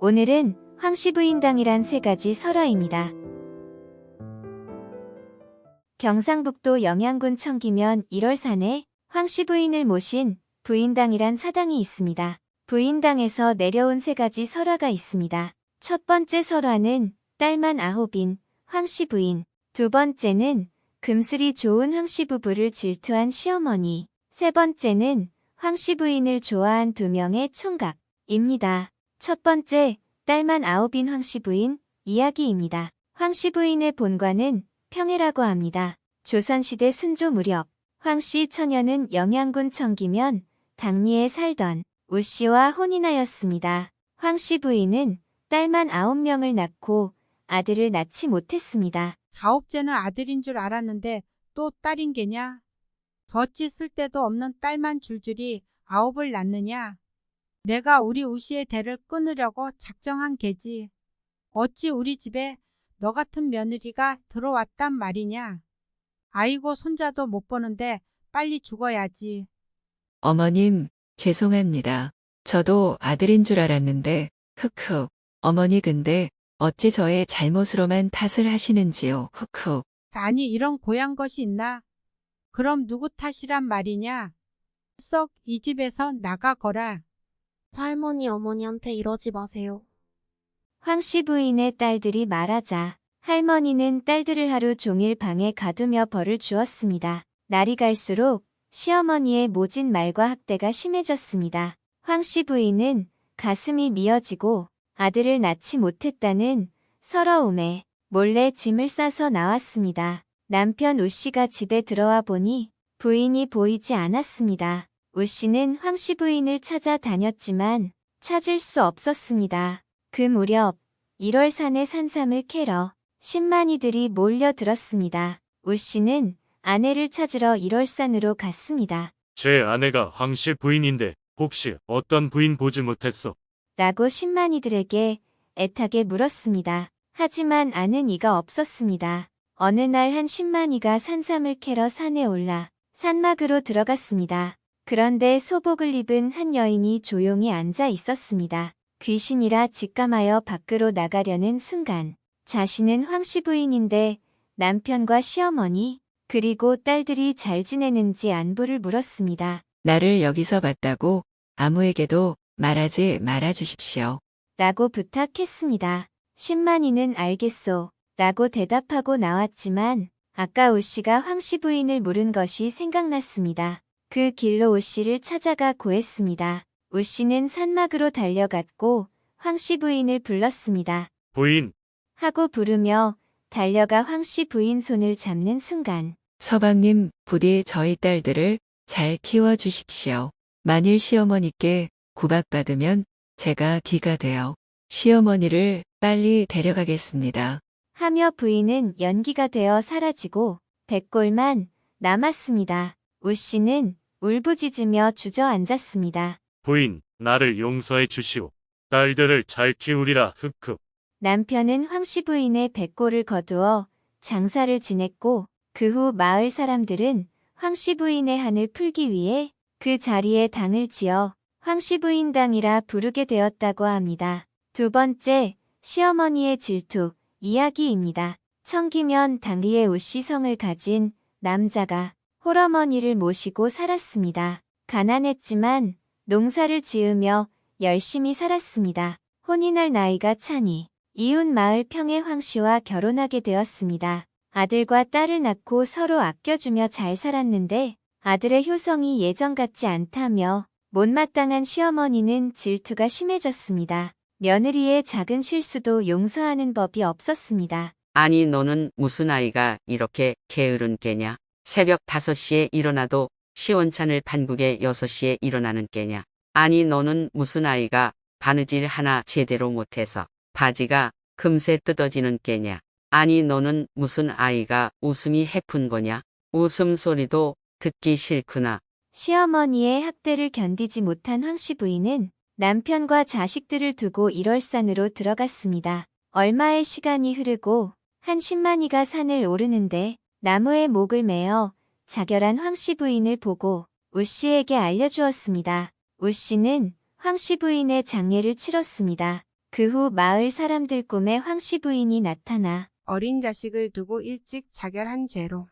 오늘은 황씨 부인당이란 세 가지 설화입니다. 경상북도 영양군 청기면 1월산에 황씨 부인을 모신 부인당이란 사당이 있습니다. 부인당에서 내려온 세 가지 설화가 있습니다. 첫 번째 설화는 딸만 9인 황씨 부인, 두 번째는 금슬이 좋은 황씨 부부를 질투한 시어머니, 세 번째는 황씨 부인을 좋아한 2명의 총각입니다. 첫 번째, 딸만 9인 황씨 부인 이야기입니다. 황씨 부인의 본관은 평해라고 합니다. 조선시대 순조 무렵 황씨 처녀는 영양군 청기면 당리에 살던 우씨와 혼인하였습니다. 황씨 부인은 딸만 9명을 낳고 아들을 낳지 못했습니다. 가업제는 아들인 줄 알았는데 또 딸인 게냐? 덧지 쓸데도 없는 딸만 줄줄이 9을 낳느냐? 내가 우리 우씨의 대를 끊으려고 작정한 게지. 어찌 우리 집에 너 같은 며느리가 들어왔단 말이냐? 아이고 손자도 못 보는데 빨리 죽어야지. 어머님, 죄송합니다. 저도 아들인 줄 알았는데, 흑흑. 어머니 근데 어찌 저의 잘못으로만 탓을 하시는지요, 흑흑. 아니 이런 고향 것이 있나? 그럼 누구 탓이란 말이냐? 썩 이 집에서 나가거라. 할머니 어머니한테 이러지 마세요. 황씨 부인의 딸들이 말하자 할머니는 딸들을 하루 종일 방에 가두며 벌을 주었습니다. 날이 갈수록 시어머니의 모진 말과 학대가 심해졌습니다. 황씨 부인은 가슴이 미어지고 아들을 낳지 못했다는 서러움에 몰래 짐을 싸서 나왔습니다. 남편 우씨가 집에 들어와 보니 부인이 보이지 않았습니다. 우씨는 황씨 부인을 찾아다녔지만 찾을 수 없었습니다. 그 무렵 1월산에 산삼을 캐러 10만이들이 몰려들었습니다. 우씨는 아내를 찾으러 1월산으로 갔습니다. 제 아내가 황씨 부인인데 혹시 어떤 부인 보지 못했소? 라고 10만이들에게 애타게 물었습니다. 하지만 아는 이가 없었습니다. 어느 날 한 10만이가 산삼을 캐러 산에 올라 산막으로 들어갔습니다. 그런데 소복을 입은 한 여인이 조용히 앉아 있었습니다. 귀신이라 직감하여 밖으로 나가려는 순간 자신은 황씨 부인인데 남편과 시어머니 그리고 딸들이 잘 지내는지 안부를 물었습니다. 나를 여기서 봤다고 아무에게도 말하지 말아 주십시오. 라고 부탁했습니다. 10만이는 알겠소 라고 대답하고 나왔지만 아까 우씨가 황씨 부인을 물은 것이 생각났습니다. 그 길로 우씨를 찾아가 고했습니다. 우씨는 산막으로 달려갔고 황씨 부인을 불렀습니다. 부인, 하고 부르며 달려가 황씨 부인 손을 잡는 순간 서방님, 부디 저희 딸들을 잘 키워주십시오. 만일 시어머니께 구박받으면 제가 기가 되어 시어머니를 빨리 데려가겠습니다. 하며 부인은 연기가 되어 사라지고 백골만 남았습니다. 우씨는 울부짖으며 주저앉았습니다. 부인, 나를 용서해 주시오. 딸들을 잘 키우리라 흑흑. 남편은 황씨 부인의 백골을 거두어 장사를 지냈고 그 후 마을 사람들은 황씨 부인의 한을 풀기 위해 그 자리에 당을 지어 황씨 부인당이라 부르게 되었다고 합니다. 두 번째, 시어머니의 질투 이야기입니다. 청기면 당리의 우씨성을 가진 남자가 홀어머니를 모시고 살았습니다. 가난했지만 농사를 지으며 열심히 살았습니다. 혼인할 나이가 차니 이웃 마을 평의 황씨와 결혼하게 되었습니다. 아들과 딸을 낳고 서로 아껴주며 잘 살았는데 아들의 효성이 예전 같지 않다며 못마땅한 시어머니는 질투가 심해졌습니다. 며느리의 작은 실수도 용서하는 법이 없었습니다. 아니 너는 무슨 아이가 이렇게 게으른 게냐? 새벽 5시에 일어나도 시원찮을 판국에 6시에 일어나는 게냐? 아니 너는 무슨 아이가 바느질 하나 제대로 못해서 바지가 금세 뜯어지는 게냐? 아니 너는 무슨 아이가 웃음이 해픈 거냐? 웃음소리도 듣기 싫구나. 시어머니의 학대를 견디지 못한 황씨 부인은 남편과 자식들을 두고 1월산으로 들어갔습니다. 얼마의 시간이 흐르고 한 10만이가 산을 오르는데 나무에 목을 매어 자결한 황씨 부인을 보고 우씨에게 알려주었습니다. 우씨는 황씨 부인의 장례를 치렀습니다. 그 후 마을 사람들 꿈에 황씨 부인이 나타나 어린 자식을 두고 일찍 자결한 죄로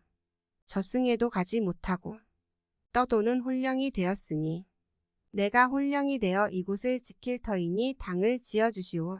저승에도 가지 못하고 떠도는 홀령이 되었으니 내가 홀령이 되어 이곳을 지킬 터이니 당을 지어주시오.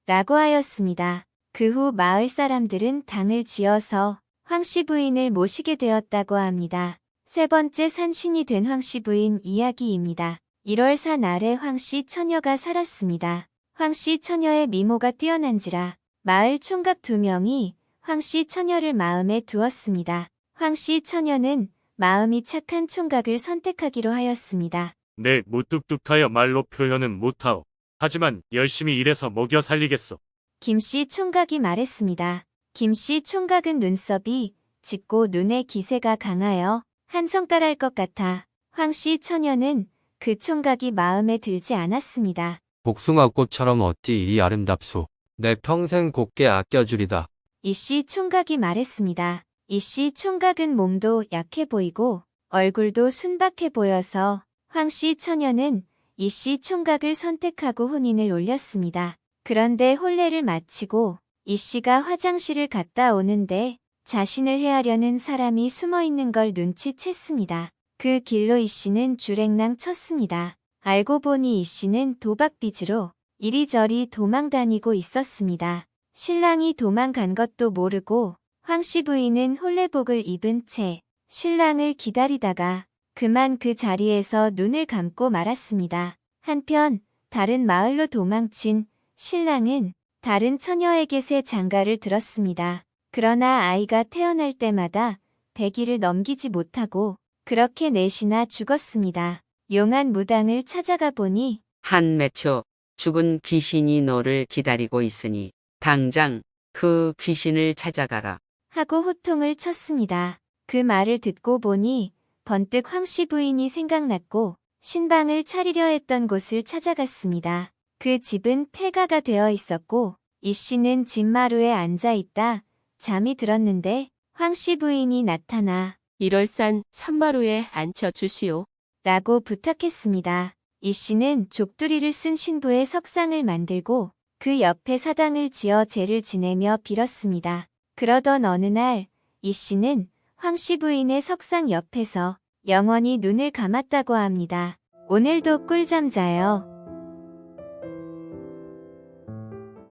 라고 하였습니다. 그 후 마을 사람들은 당을 지어서 황씨 부인을 모시게 되었다고 합니다. 세 번째 산신이 된 황씨 부인 이야기입니다. 1월 산 아래 황씨 처녀가 살았습니다. 황씨 처녀의 미모가 뛰어난지라 마을 총각 2명이 황씨 처녀를 마음에 두었습니다. 황씨 처녀는 마음이 착한 총각을 선택하기로 하였습니다. 내 무뚝뚝하여 말로 표현은 못하오. 하지만 열심히 일해서 먹여 살리겠소. 김씨 총각이 말했습니다. 김씨 총각은 눈썹이 짙고 눈의 기세가 강하여 한 성깔할 것 같아 황씨 처녀는 그 총각이 마음에 들지 않았습니다. 복숭아꽃처럼 어찌 이리 아름답소. 내 평생 곱게 아껴주리다. 이씨 총각이 말했습니다. 이씨 총각은 몸도 약해 보이고 얼굴도 순박해 보여서 황씨 처녀는 이씨 총각을 선택하고 혼인을 올렸습니다. 그런데 혼례를 마치고 이씨가 화장실을 갔다 오는데 자신을 해하려는 사람이 숨어 있는 걸 눈치챘습니다. 그 길로 이씨는 주랭랑 쳤습니다. 알고 보니 이씨는 도박빚으로 이리저리 도망다니고 있었습니다. 신랑이 도망간 것도 모르고 황씨 부인은 혼례복을 입은 채 신랑을 기다리다가 그만 그 자리에서 눈을 감고 말았습니다. 한편 다른 마을로 도망친 신랑은 다른 처녀에게 새 장가를 들었습니다. 그러나 아이가 태어날 때마다 100일을 넘기지 못하고 그렇게 넷이나 죽었습니다. 용한 무당을 찾아가 보니 한 매초 죽은 귀신이 너를 기다리고 있으니 당장 그 귀신을 찾아가라. 하고 호통을 쳤습니다. 그 말을 듣고 보니 번뜩 황씨 부인이 생각났고 신방을 차리려 했던 곳을 찾아갔습니다. 그 집은 폐가가 되어 있었고 이씨는 집마루에 앉아있다 잠이 들었는데 황씨 부인이 나타나 일월산 산마루에 앉혀주시오. 라고 부탁했습니다. 이씨는 족두리를 쓴 신부의 석상을 만들고 그 옆에 사당을 지어 제를 지내며 빌었습니다. 그러던 어느 날 이씨는 황씨 부인의 석상 옆에서 영원히 눈을 감았다고 합니다. 오늘도 꿀잠 자요.